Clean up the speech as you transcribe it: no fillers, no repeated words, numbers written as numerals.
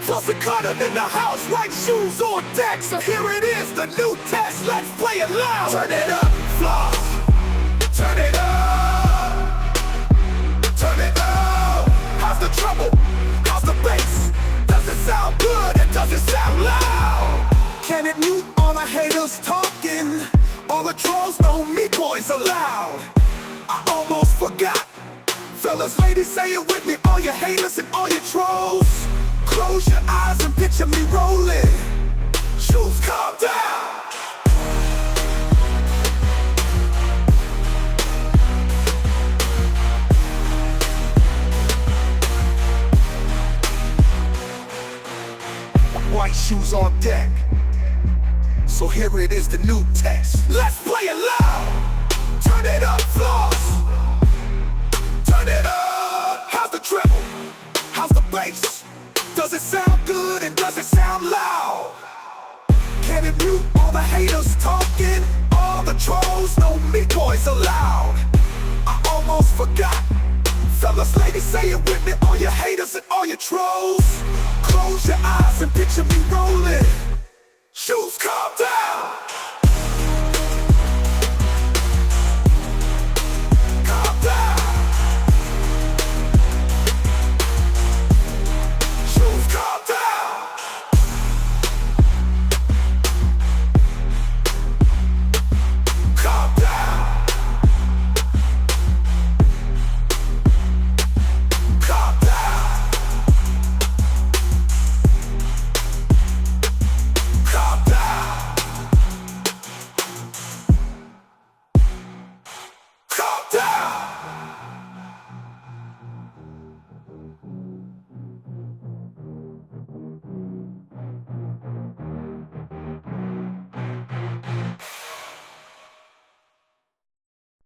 Flossy Carter in the house, white shoes on deck. So here it is, the new test, let's play it loud. Turn it up, floss. Turn it up. Turn it up. How's the treble? How's the bass? Does it sound good and does it sound loud? Can it mute all the haters talking? All the trolls know me boys are loud. I almost forgot. Fellas, ladies, say it with me, all your haters and all your trolls. Close your eyes and picture me rolling. Shoes, calm down. White shoes on deck. So here it is, the new test. Let's play it loud. Turn it up, floss. Turn it up. How's the treble? How's the bass? Does it sound good and does it sound loud? Can it mute all the haters talking? All the trolls know me boys are loud. I almost forgot. Fellas, ladies, say it with me, all your haters and all your trolls. Close your eyes and picture me rolling. Shoes, calm down.